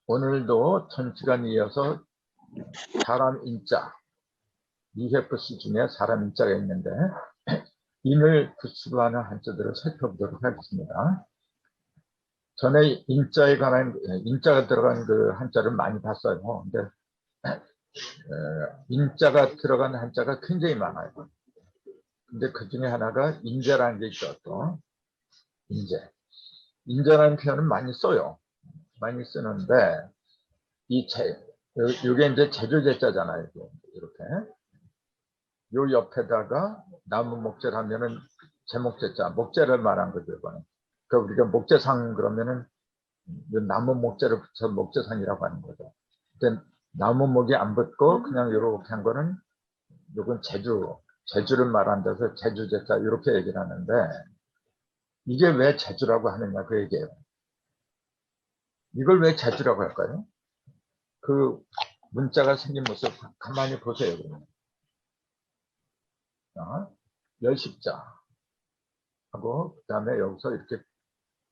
오늘도 1000시간 이어서 사람 인자, 미해프스 중에 사람 인자가 있는데 인을 부수로 하는 한자들을 살펴보도록 하겠습니다. 전에 인자에 관한 인자가 들어간 그 한자를 많이 봤어요. 근데 인자가 들어간 한자가 굉장히 많아요. 근데 그 중에 하나가 인자라는 게 있죠. 또 인재. 인자라는 표현은 많이 써요. 많이 쓰는데 이게 이제 제조제자잖아요. 이렇게. 요 옆에다가 나무 목재를 하면은 제목제자, 목재를 말한 거죠, 이거는. 그러니까 우리가 목재상 그러면은 나무 목재를 붙여 목재상이라고 하는 거죠. 근데 나무 목이 안 붙고 그냥 이렇게 한 거는 이건 제주를 말한 데서 제주제자 이렇게 얘기를 하는데 이게 왜 제주라고 하느냐 그 얘기예요. 이걸 왜 제주라고 할까요? 그 문자가 생긴 모습 가만히 보세요. 그러면. 열십자 하고 그 다음에 여기서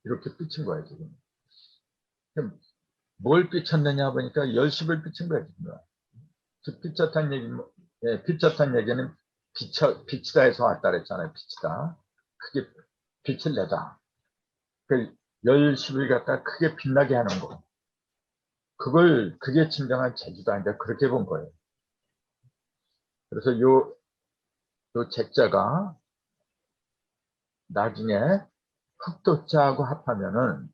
이렇게 삐친 거예요 지금. 그럼 뭘 삐쳤느냐 보니까 열십을 삐친 거예요 지금. 즉 삐쳤다는 얘기, 삐쳤다는 얘기는 빛이다에서 왔다 그랬잖아요. 빛이다. 크게 빛을 내다. 그 열십을 갖다 크게 빛나게 하는 거. 그게 진정한 제주다. 이제 그렇게 본 거예요. 그래서 요 제자가 나중에 흑도자하고 합하면은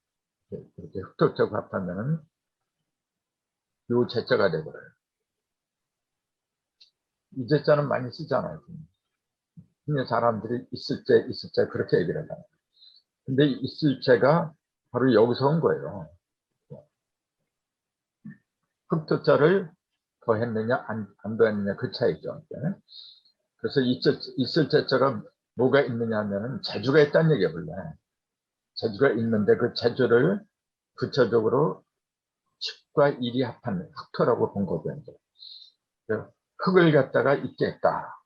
이렇게 흑도자하고 합하면은 요 제자가 되버려요. 이 제자는 많이 쓰잖아요. 근데 사람들이 있을 때 그렇게 얘기를 하잖아요. 근데 있을 때가 바로 여기서 온 거예요. 흑도자를 더했느냐 안 더했느냐 그 차이죠. 그래서 있을 제자가 뭐가 있느냐 하면은 재주가 있다는 얘기예요. 원래. 재주가 있는데 그 재주를 구체적으로 칙과 일이 합한 흑토라고 본 거죠. 흑을 갖다가 있게 했다.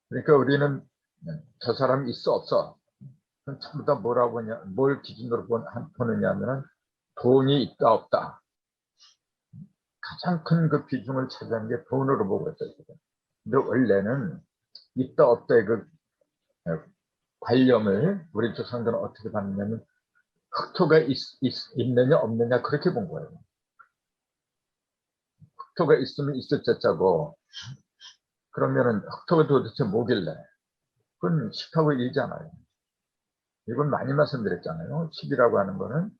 그러니까 우리는 저 사람이 있어 없어. 그럼 전부 다 뭐라고 보냐, 뭘 기준으로 보느냐 하면은 돈이 있다 없다. 가장 큰 그 비중을 차지하는 게 돈으로 보고 있어요. 근데 원래는 있다 없다의 그 관념을 우리 조상들은 어떻게 봤냐면 흑토가 있느냐 없느냐 그렇게 본 거예요. 흑토가 있으면 있을 자자고 그러면은 흑토가 도대체 뭐길래? 그건 10하고 1이잖아요. 이건 많이 말씀드렸잖아요. 10이라고 하는 거는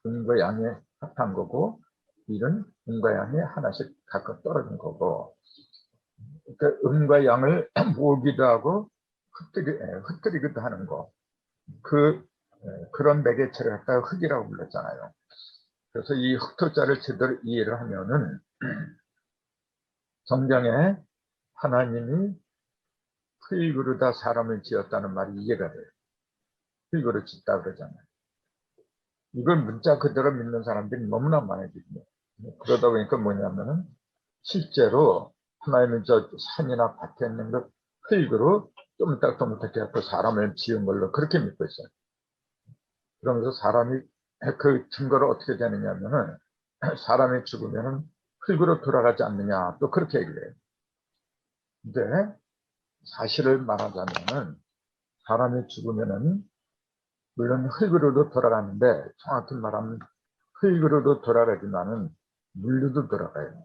음과 양이 합한 거고 1은 음과 양이 하나씩 각각 떨어진 거고 그러니까 음과 양을 모으기도 하고 흩뜨리기도 하는 거. 그런 매개체를 갖다가 흑이라고 불렀잖아요. 그래서 이 흑토자를 제대로 이해를 하면은 성경에 하나님이 흙으로 다 사람을 지었다는 말이 이해가 돼요. 흙으로 짓다 그러잖아요. 이걸 문자 그대로 믿는 사람들이 너무나 많아지거든요. 그러다 보니까 뭐냐면은 실제로 하나님은 저 산이나 밭에 있는 것 흙으로 쪼물딱쪼물딱 해서 사람을 지은 걸로 그렇게 믿고 있어요. 그러면서 사람이 그 증거를 어떻게 되느냐면은 사람이 죽으면은 흙으로 돌아가지 않느냐 또 그렇게 얘기를 해요. 근데 사실을 말하자면은 사람이 죽으면은 물론 흙으로도 돌아가는데 정확히 말하면 흙으로도 돌아가지만은 물로도 돌아가요.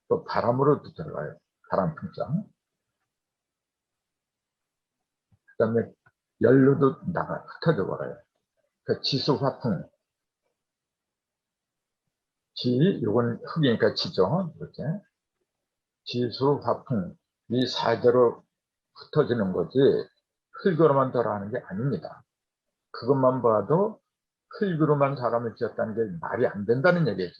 또 바람으로도 들어가요. 바람 풍장. 그 다음에 열로도 흩어져 버려요. 그 지수 화풍. 요건 흙이니까 지죠. 이렇게. 지수 화풍. 이 사대로 흩어지는 거지 흙으로만 돌아가는 게 아닙니다. 그것만 봐도 흙으로만 사람을 지었다는 게 말이 안 된다는 얘기예요.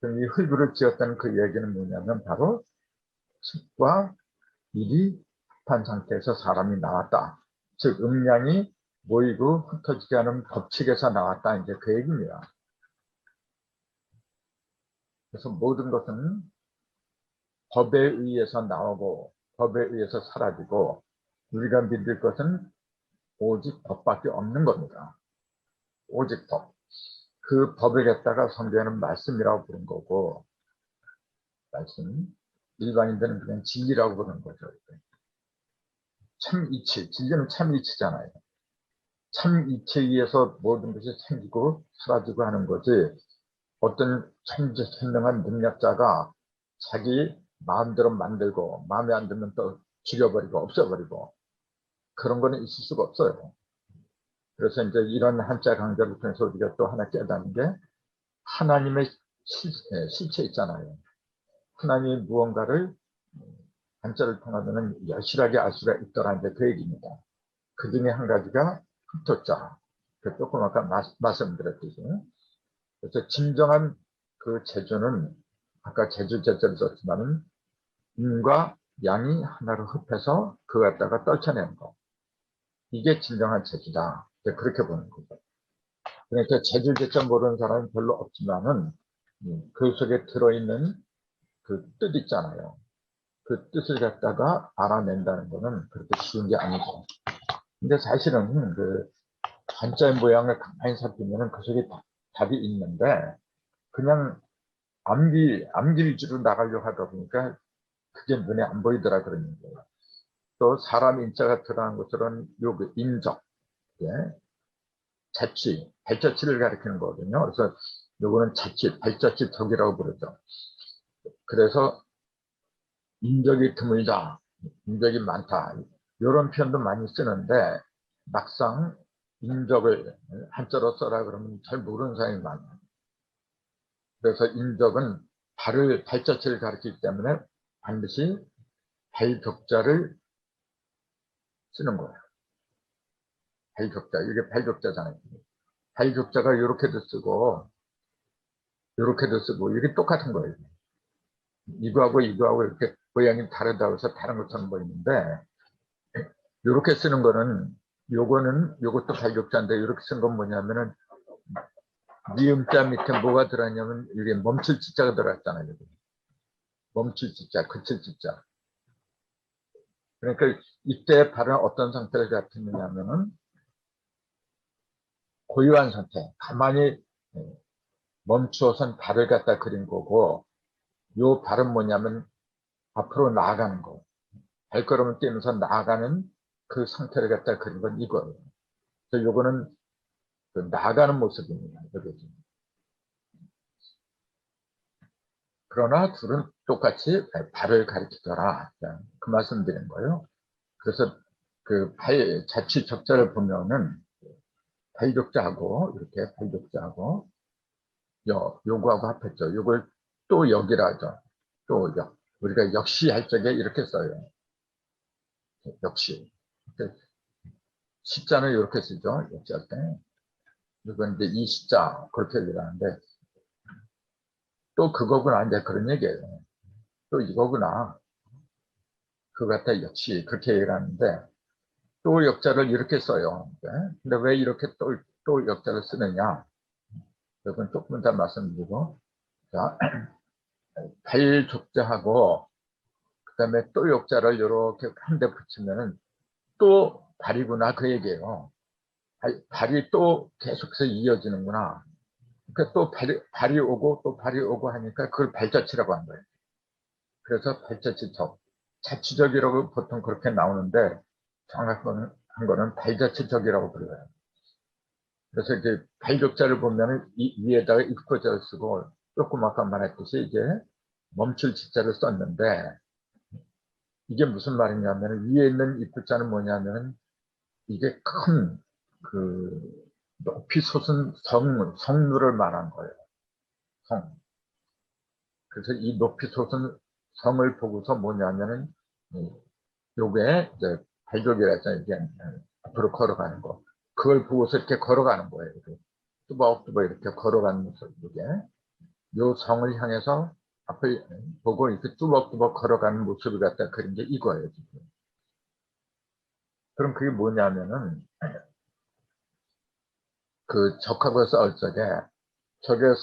그럼 이 흙으로 지었다는 그 얘기는 뭐냐면 바로 습과 일이 합한 상태에서 사람이 나왔다. 즉 음양이 모이고 흩어지게 하는 법칙에서 나왔다. 이제 그 얘기입니다. 그래서 모든 것은 법에 의해서 나오고 법에 의해서 사라지고 우리가 믿을 것은 오직 법밖에 없는 겁니다. 오직 법. 그 법을 갖다가 성경에는 말씀이라고 부른 거고, 말씀. 일반인들은 그냥 진리라고 부르는 거죠. 참이치, 진리는 참이치잖아요. 참이치에 의해서 모든 것이 생기고 사라지고 하는 거지, 어떤 천재천명한 능력자가 자기 마음대로 만들고 마음에 안 들면 또 죽여버리고 없애버리고 그런 거는 있을 수가 없어요. 그래서 이제 이런 한자 강좌를 통해서 우리가 또 하나 깨닫는 게 하나님의 실체 있잖아요. 하나님이 무언가를 한자를 통하면 여실하게 알 수가 있더라는 게 그 얘기입니다. 그 중에 한 가지가 흩어자. 조금 아까 말씀드렸듯이. 그래서 진정한 그 제주는 아까 제주 제자를 썼지만은 인과 양이 하나로 합해서 그 갖다가 떨쳐내는 거. 이게 진정한 제주다. 그렇게 보는 거죠. 그러니까 제주 제자 모르는 사람은 별로 없지만은 그 속에 들어있는 그 뜻 있잖아요. 그 뜻을 갖다가 알아낸다는 거는 그렇게 쉬운 게 아니죠. 근데 사실은 그 한자의 모양을 가만히 살피면은 그 속에 답이 있는데 그냥 암기 위주로 나가려고 하다 보니까 그게 눈에 안 보이더라 그러는 거예요. 또 사람 인자가 들어간 것처럼 요그 인적, 예? 자취, 발자취를 가리키는 거거든요. 그래서 요거는 자취, 발자취 덕이라고 부르죠. 그래서 인적이 드물다, 인적이 많다, 이런 표현도 많이 쓰는데 막상 인적을 한자로 써라 그러면 잘 모르는 사람이 많아요. 그래서 인적은 발자취를 가리키기 때문에 반드시 발격자를 쓰는 거예요. 발격자, 이게 발격자잖아요. 발격자가 이렇게도 쓰고 이렇게도 쓰고 이게 똑같은 거예요. 이거하고 이거하고 이렇게 모양이 다르다고 해서 다른 것처럼 보이는데 이렇게 쓰는 거는 요것도 발격자인데 이렇게 쓴 건 뭐냐면은 미음자 밑에 뭐가 들어있냐면 이게 멈출 지자가 들어있잖아요. 여기. 멈출 지자, 그칠 지자. 그러니까 이때 발은 어떤 상태를 갖추느냐면은 고요한 상태, 가만히 멈추어선 발을 갖다 그린 거고 요 발은 뭐냐면 앞으로 나아가는 거. 발걸음을 떼면서 나아가는 그 상태를 갖다 그린 건 이거예요. 그래서 요거는 그 나아가는 모습입니다. 그러지. 그러나 둘은 똑같이 발을 가리키더라. 그 말씀 드린 거예요. 그래서 그 자취 적자를 보면은 발격자하고 이렇게 발격자하고 요거하고 합했죠. 요걸 또 역이라 하죠. 또 역. 우리가 역시 할 적에 이렇게 써요. 역시. 십자는 이렇게 쓰죠. 역시 할 때. 이건 이제 이 십자 그렇게 얘기하는데 또 그거구나 이제 그런 얘기예요. 또 이거구나. 그거 같아 역시 그렇게 얘기하는데 또 역자를 이렇게 써요. 네? 근데 왜 이렇게 또 역자를 쓰느냐? 이건 조금 더 말씀드리고 자, 발족자하고 그다음에 또 역자를 이렇게 한 대 붙이면은 또 발이구나 그 얘기예요. 발이 또 계속해서 이어지는구나. 그러니까 또 발이 오고 또 발이 오고 하니까 그걸 발자취라고 한 거예요. 그래서 발자취적, 자취적이라고 보통 그렇게 나오는데 정확한 거는 발자취적이라고 불러요. 그래서 이제 발격자를 보면 위에다가 입구자를 쓰고 조금 아까 말했듯이 이제 멈출 지자를 썼는데 이게 무슨 말이냐면 위에 있는 입구자는 뭐냐면 이게 큰 그 높이 솟은 성루를 말한 거예요. 성. 그래서 이 높이 솟은 성을 보고서 뭐냐면은 요게 이제 발족이라 했잖아요. 이게 앞으로 걸어가는 거. 그걸 보고서 이렇게 걸어가는 거예요. 뚜벅뚜벅 이렇게 걸어가는 모습, 이게. 요 성을 향해서 앞을 보고 이렇게 뚜벅뚜벅 걸어가는 모습을 갖다 그린 게 이거예요, 지금. 그럼 그게 뭐냐면은, 그 적하고 싸울 적에, 적의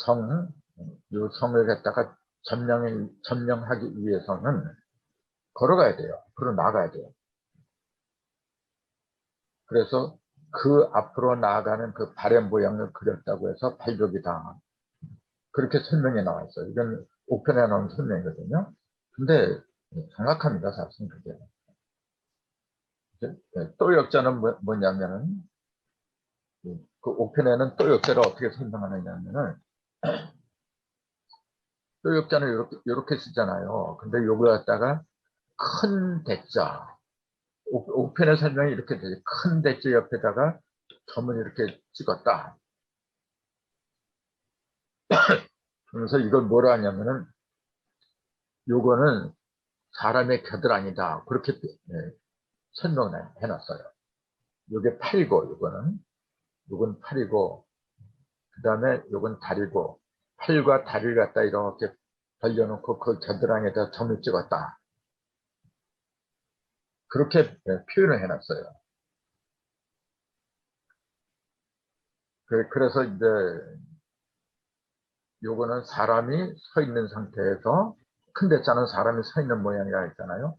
요 성을 갖다가 점령하기 위해서는 걸어가야 돼요. 앞으로 나가야 돼요. 그래서 그 앞으로 나아가는 그 발의 모양을 그렸다고 해서 발족이다. 그렇게 설명이 나와 있어요. 이건 옥편에 나온 설명이거든요. 근데 정확합니다, 사실 그게. 또 역자는 뭐냐면은 그 옥편에는 또 역자를 어떻게 설명하느냐면은 또 역자는 이렇게 쓰잖아요. 근데 요걸 갖다가 큰 대자 옥편의 설명이 이렇게 되죠. 큰 대자 옆에다가 점을 이렇게 찍었다. 그래서 이걸 뭐라 하냐면은 요거는 사람의 겨드랑이다. 그렇게 설명을 해놨어요. 요게 팔이고 요건 팔이고 그 다음에 요건 다리고 팔과 다리를 갖다 이렇게 벌려놓고 그 겨드랑이에다 점을 찍었다. 그렇게 표현을 해놨어요. 그래서 이제 요거는 사람이 서 있는 상태에서 큰 대자는 사람이 서 있는 모양이라 했잖아요.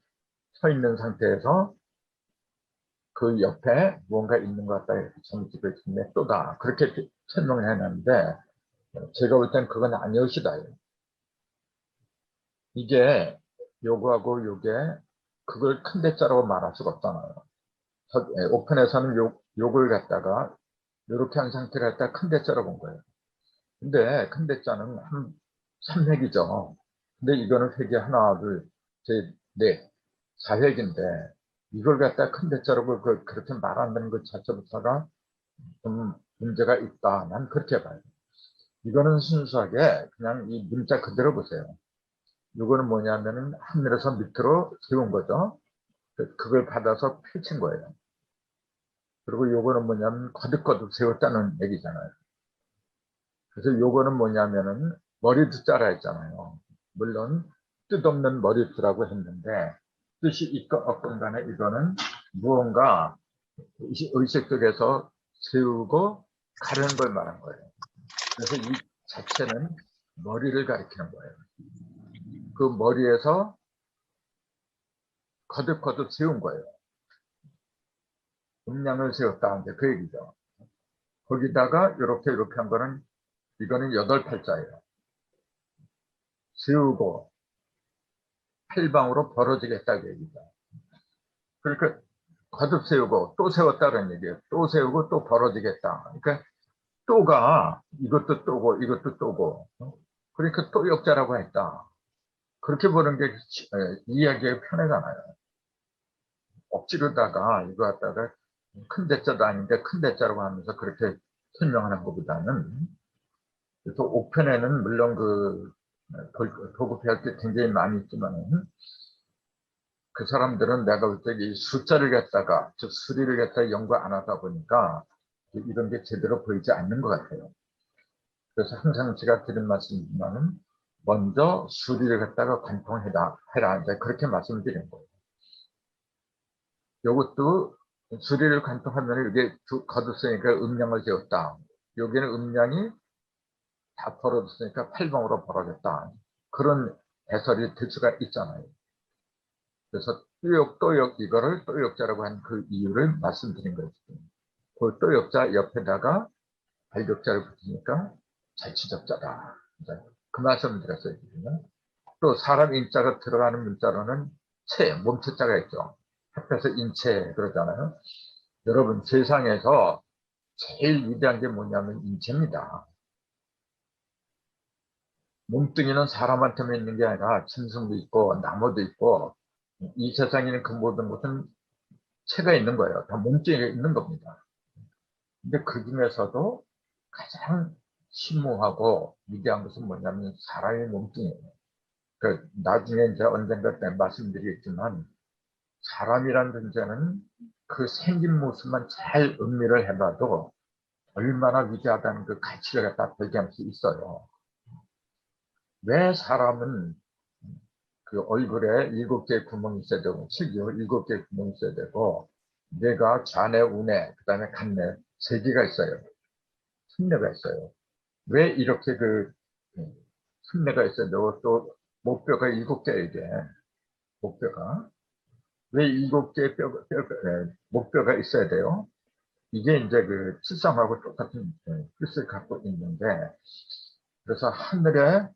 서 있는 상태에서 그 옆에 무언가 있는 것 같다 이렇게 점을 찍고 있는데 또다. 그렇게 설명을 해놨는데 제가 볼 땐 그건 아니었시다. 이게 요거하고 요게 그걸 큰 대자라고 말할 수가 없잖아요. 오픈에서는 요걸 갖다가 요렇게 한 상태를 갖다가 큰 대자로 본 거예요. 근데 큰 대자는 한 3획이죠. 근데 이거는 획이 하나, 둘, 셋, 넷, 4획인데 이걸 갖다가 큰 대자로 그렇게 말한다는 것 자체부터가 좀 문제가 있다. 난 그렇게 봐요. 이거는 순수하게 그냥 이 문자 그대로 보세요. 이거는 뭐냐면은 하늘에서 밑으로 세운 거죠. 그걸 받아서 펼친 거예요. 그리고 요거는 뭐냐면 거듭거듭 세웠다는 얘기잖아요. 그래서 요거는 뭐냐면은 머리두자라 했잖아요. 물론 뜻없는 머리두라고 했는데 뜻이 있건 없건 간에 이거는 무언가 의식 속에서 세우고 가르는 걸 말한 거예요. 그래서 이 자체는 머리를 가리키는 거예요. 그 머리에서 거듭거듭 세운 거예요. 음량을 세웠다. 이제 그 얘기죠. 거기다가 이렇게 한 거는 이거는 8팔자예요. 세우고 팔방으로 벌어지겠다는 얘기죠. 그러니까 거듭 세우고 또 세웠다는 얘기예요. 또 세우고 또 벌어지겠다. 그러니까 또가 이것도 또고 이것도 또고 그러니까 또 역자라고 했다. 그렇게 보는 게 이야기의 편하잖아요. 억지로다가 이거 갖다가 큰 대자도 아닌데 큰 대자라고 하면서 그렇게 설명하는 것보다는 그래서 옥편에는 물론 도구 배울 때 굉장히 많이 있지만 그 사람들은 내가 볼 때 이 숫자를 갖다가 즉 수리를 갖다가 연구 안 하다 보니까 이런 게 제대로 보이지 않는 것 같아요. 그래서 항상 제가 드린 말씀이지만은 먼저 수리를 갖다가 관통해라 이제 그렇게 말씀드린 거예요. 이것도 수리를 관통하면 이게 거듭쓰니까 음량을 세웠다. 여기는 음량이 다 벌어졌으니까 팔방으로 벌어졌다. 그런 해설이 될 수가 있잖아요. 그래서 또역 이거를 또역자라고 한 그 이유를 말씀드린 거죠. 그 또역자 옆에다가 발격자를 붙이니까 자치적자다. 그 말씀을 드렸어요. 또 사람 인자가 들어가는 문자로는 몸체자가 있죠. 합해서 인체 그러잖아요. 여러분 세상에서 제일 위대한 게 뭐냐면 인체입니다. 몸뚱이는 사람한테만 있는 게 아니라 짐승도 있고 나무도 있고 이 세상에는 그 모든 것은 체가 있는 거예요. 다 몸뚱이가 있는 겁니다. 근데 그 중에서도 가장 심오하고 위대한 것은 뭐냐면 사람의 몸뚱이에요. 그 나중에 이제 언젠가 때 말씀드리겠지만 사람이란 존재는 그 생긴 모습만 잘 음미를 해봐도 얼마나 위대하다는 그 가치를 갖다 발견할 수 있어요. 왜 사람은 그 얼굴에 7개의 구멍이 있어야 되고, 칠개월 7개의 구멍이 있어야 되고, 뇌가 좌뇌, 우뇌, 그 다음에 간뇌 3개가 있어요. 순뇌가 있어요. 왜 이렇게 순뇌가 있어야 되고, 또 목뼈가 7개야, 이게. 목뼈가. 왜 7개의 목뼈가 있어야 돼요? 이게 이제 그 칠성하고 똑같은 뜻을 갖고 있는데, 그래서 하늘에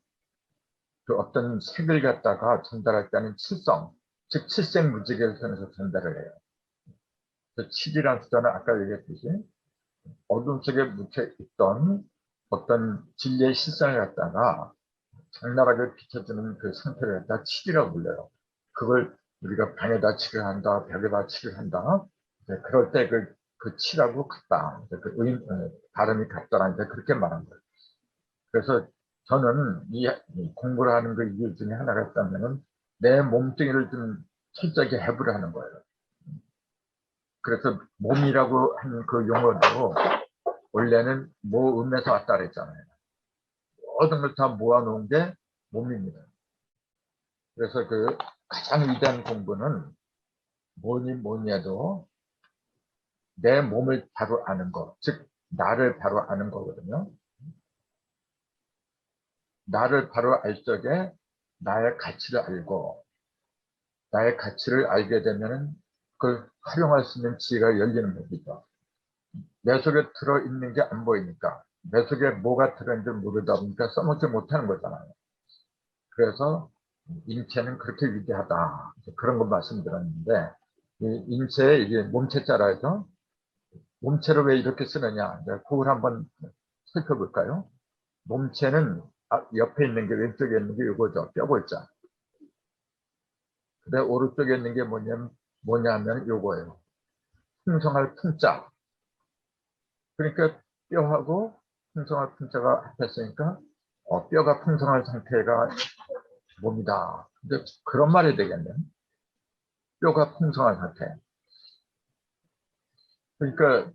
그 어떤 색을 갖다가 전달할 때는 칠성, 즉 칠색무지개를 통해서 전달을 해요. 그 7이라는 숫자는 아까 얘기했듯이 어둠 속에 묻혀 있던 어떤 진리의 실상을 갖다가 장나라하게 비춰주는 그 상태를 갖다 칠이라고 불러요. 그걸 우리가 방에다 칠을 한다, 벽에다 칠을 한다. 그럴 때 그 칠하고 같다. 발음이 같다라는 그렇게 말한 거예요. 그래서 저는 이 공부를 하는 그 이유 중에 하나가 있다면은 내 몸뚱이를 좀 철저하게 해부를 하는 거예요. 그래서 몸이라고 하는 그 용어도 원래는 모음에서 왔다 그랬잖아요. 모든 걸 다 모아놓은 게 몸입니다. 그래서 그 가장 위대한 공부는 뭐니 해도 내 몸을 바로 아는 것, 즉 나를 바로 아는 거거든요. 나를 바로 알 적에 나의 가치를 알고, 나의 가치를 알게 되면 그걸 활용할 수 있는 지혜가 열리는 겁니다. 내 속에 들어있는 게 안 보이니까, 내 속에 뭐가 들어있는지 모르다 보니까 써먹지 못하는 거잖아요. 그래서 인체는 그렇게 위대하다. 그런 거 말씀드렸는데, 이 인체에 이게 몸체자라 해서 몸체를 왜 이렇게 쓰느냐. 그걸 한번 살펴볼까요? 몸체는 옆에 있는 게, 왼쪽에 있는 게 이거죠. 뼈골자. 근데 오른쪽에 있는 게 뭐냐면 요거예요. 풍성할 풍자. 그러니까 뼈하고 풍성할 풍자가 합했으니까 뼈가 풍성한 상태가 몸이다. 근데 그런 말이 되겠네. 뼈가 풍성한 상태. 그러니까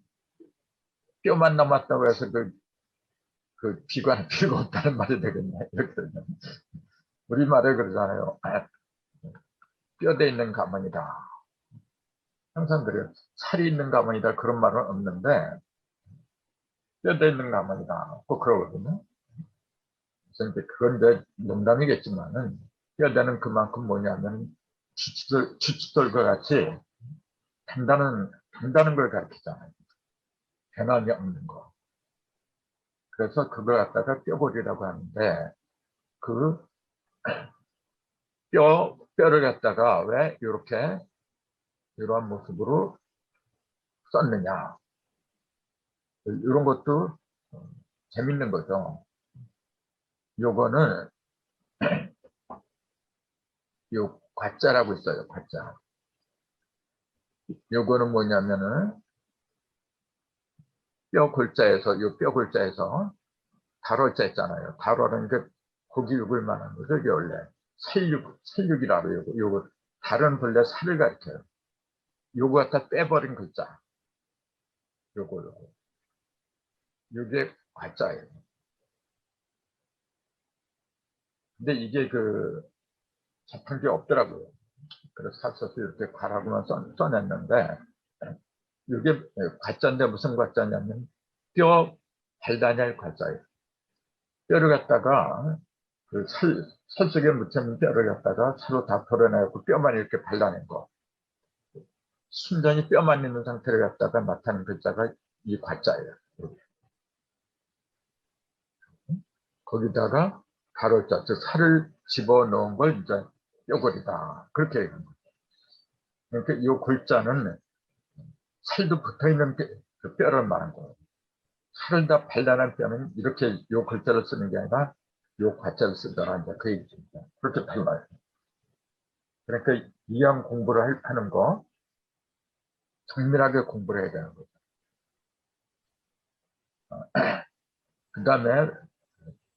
뼈만 남았다고 해서 그 피가 필요가 없다는 말이 되겠네. 이렇게 되면. 우리말에 그러잖아요. 뼈대 있는 가만이다. 항상 그래요. 살이 있는 가만이다. 그런 말은 없는데 뼈대 있는 가만이다. 꼭 그러거든요. 그래서 이제 그건 이제 농담이겠지만은 뼈대는 그만큼 뭐냐면 주춧돌과 같이 단다는 걸 가르치잖아요. 변함이 없는 거. 그래서 그걸 갖다가 뼈골이라고 하는데 그 뼈를 갖다가 왜 이렇게 이러한 모습으로 썼느냐. 이런 것도 재밌는 거죠. 요거는 요 과자라고 있어요. 과자. 요거는 뭐냐면은 뼈 골자에서 달월자 있잖아요. 달월은 그 고기 육을 말하는 거죠. 이게 원래 살육이라고 요거 다른 본래 살을 가르쳐요. 요거 갖다 빼버린 글자. 요거. 요게 과자예요. 근데 이게 잡힌 게 없더라고요. 그래서 샀어서 이렇게 가라고만 써냈는데, 이게 과자인데 무슨 과자냐면, 뼈 발단열 과자예요. 뼈를 갖다가, 살 속에 묻혀있는 뼈를 갖다가 서로 다 털어내고 뼈만 이렇게 발라낸 거. 순전히 뼈만 있는 상태를 갖다가 나타낸 글자가 이 과자예요. 거기다가 가로자, 즉 살을 집어넣은 걸 이제 뼈골이다. 그렇게 얘기합니다. 그러니까 이 골자는 살도 붙어있는 그 뼈를 말한 거예요. 살을 다 발라낸 뼈는 이렇게 이 글자를 쓰는 게 아니라 이 과자를 쓰더라. 이제 그 얘기입니다. 그렇게 달라요. 그러니까 이양 공부를 하는 거, 정밀하게 공부를 해야 되는 거죠. 그 다음에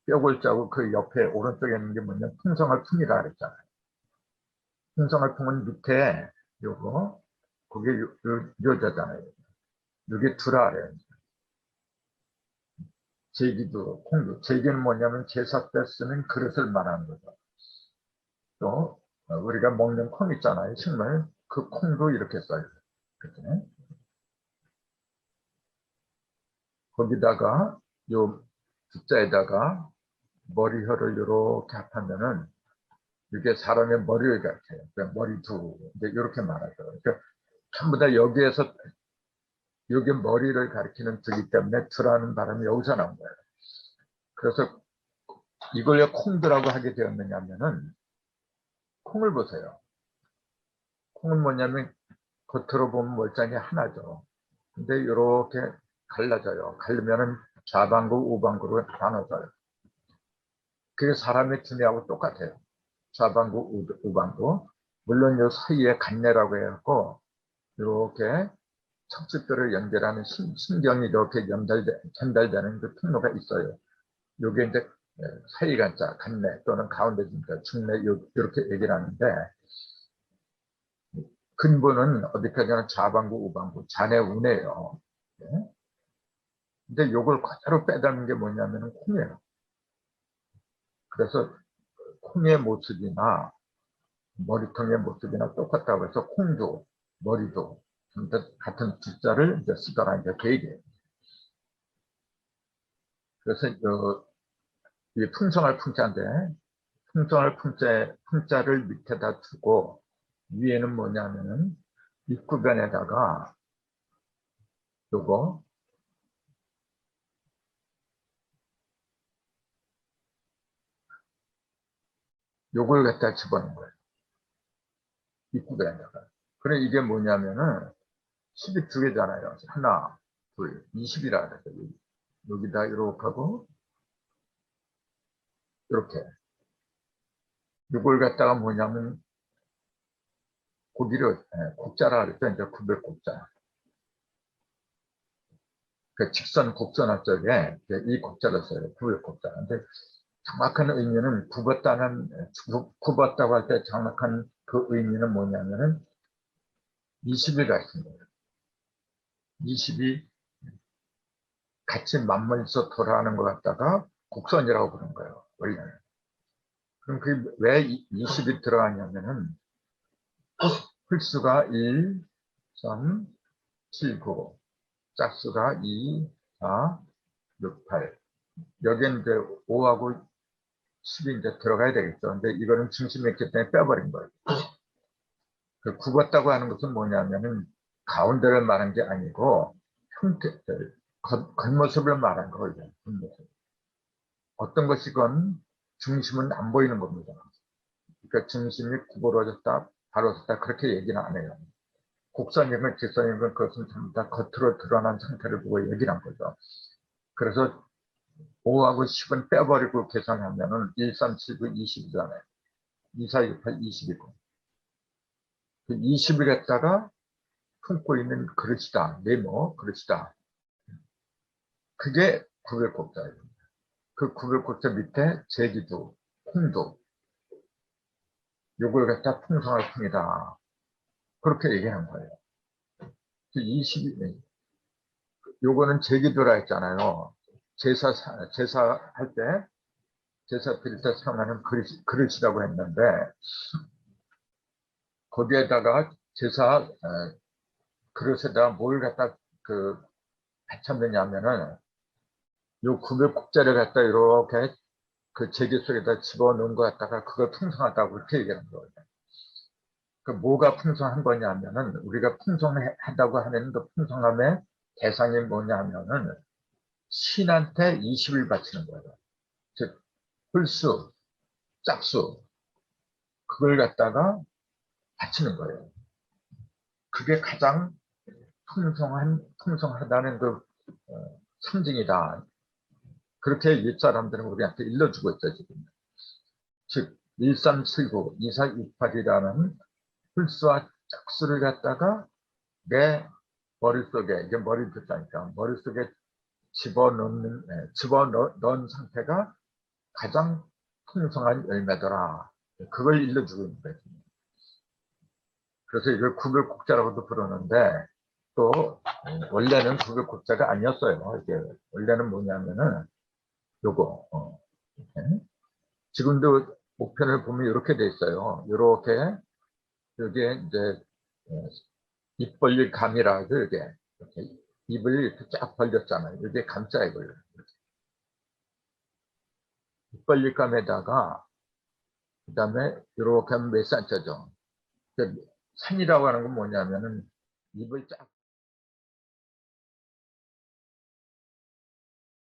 뼈골자고 그 옆에 오른쪽에 있는 게 뭐냐면 풍성할 풍이라 그랬잖아요. 풍성할 풍은 밑에 요거, 그게 요자잖아요. 이게 두라 그래요. 제기도, 콩도. 제기는 뭐냐면 제사 때 쓰는 그릇을 말하는 거죠. 또 우리가 먹는 콩 있잖아요. 식물. 그 콩도 이렇게 써요. 그치? 거기다가 요 숫자에다가 머리혀를 이렇게 합하면은 이게 사람의 머리를 같아요. 그러니까 머리두. 이제 이렇게 말하죠. 그러니까 전부 다 여기에서, 여기 머리를 가리키는 두기 때문에 두라는 발음이 여기서 나온 거예요. 그래서 이걸 왜 콩두라고 하게 되었느냐면은 콩을 보세요. 콩은 뭐냐면 겉으로 보면 멀쩡히 하나죠. 근데 이렇게 갈라져요. 갈리면은 좌방구, 우방구로 나눠져요. 그게 사람의 두뇌하고 똑같아요. 좌방구, 우방구. 물론 이 사이에 간내라고 해갖고 이렇게 척추뼈를 연결하는 신경이 이렇게 전달되는 그 통로가 있어요. 요게 이제 사이간자, 간내 또는 가운데 진짜 중내 이렇게 얘기를 하는데 근본은 어디까지나 좌방구, 우방구, 잔의 운이에요. 네? 근데 요걸 그대로 빼닮은 게 뭐냐면 콩이에요. 그래서 콩의 모습이나 머리통의 모습이나 똑같다고 해서 콩도 머리도 같은 두자를 이제 쓰더라 이제 그 얘기예요. 그래서 이 풍성할 풍자인데 풍성할 풍자를 밑에다 두고 위에는 뭐냐면은 입구변에다가 요거 요걸 갖다 집어넣은 거예요. 입구변에다가. 그래 이게 뭐냐면은 10이 두 개잖아요. 하나, 둘, 20이라 그래서 여기다 이렇게 하고 이렇게 요걸 갖다가 뭐냐면 고기를 곡자라 그랬죠. 이제 구별곡자. 그 직선 곡선할 적에 이 곡자를 써요. 구별곡자. 근데 정확한 의미는 굽었다고 할 때 정확한 그 의미는 뭐냐면은 20이가 있습니다. 20이 같이 맞물려서 돌아가는 것 같다가 곡선이라고 부르는 거예요. 원래는. 그럼 그게 왜 20이 들어가냐면은 홀수가 1, 3, 7, 9, 짝수가 2, 4, 6, 8. 여기에 이제 5하고 10이 이제 들어가야 되겠죠. 근데 이거는 중심이 있기 때문에 빼버린 거예요. 그 굽었다고 하는 것은 뭐냐면은 가운데를 말한 게 아니고 형태들, 겉모습을 말한 거예요. 겉모습. 어떤 것이건 중심은 안 보이는 겁니다. 그러니까 중심이 구부러졌다, 바로 섰다 그렇게 얘기는 안 해요. 곡선이건 직선이건 그것은 전부 다 겉으로 드러난 상태를 보고 얘기를 한 거죠. 그래서 5하고 10은 빼버리고 계산하면은 1, 3, 7, 9, 20이잖아요. 2, 4, 6, 8, 20이고. 그 20을 갖다가 품고 있는 그릇이다. 네모 그릇이다. 그게 구별곡자예요. 그 구별곡자 밑에 제기도, 콩도 요걸 갖다 풍성할 풍이다. 그렇게 얘기하는 거예요. 20이 요거는 제기도라 했잖아요. 제사할 때 제사 드릴 때 사용하는 그릇이라고 했는데 거기에다가 제사 그릇에다가 뭘 갖다 받쳤느냐면은 요 구별국자를 갖다 이렇게 그 제기 속에다 집어넣은 거 갖다가 그걸 풍성하다고 그렇게 얘기하는 거예요. 그 뭐가 풍성한 거냐면은 우리가 풍성하다고 하는 그 풍성함의 대상이 뭐냐면은 신한테 20을 바치는 거예요. 즉 홀수, 짝수 그걸 갖다가 바치는 거예요. 그게 가장 풍성하다는 그 상징이다. 그렇게 옛사람들은 우리한테 일러주고 있죠, 지금. 즉, 1379, 2468이라는 홀수와 짝수를 갖다가 내 머릿속에, 이게 머리 듣다니까, 머릿속에 집어넣은 상태가 가장 풍성한 열매더라. 그걸 일러주고 있는 거예요. 그래서 이걸 구별국자라고도 부르는데, 또, 원래는 구별국자가 아니었어요. 이게, 원래는 뭐냐면은, 요거, 이렇게. 지금도 목편을 보면 이렇게 돼 있어요. 이렇게, 여기에 이제, 입 벌릴 감이라, 이게, 이렇게 입을 이렇게 쫙 벌렸잖아요. 이게 감자 이걸. 입 벌릴 감에다가, 그 다음에 이렇게 하면 몇 산자죠. 산이라고 하는 건 뭐냐면은, 입을 쫙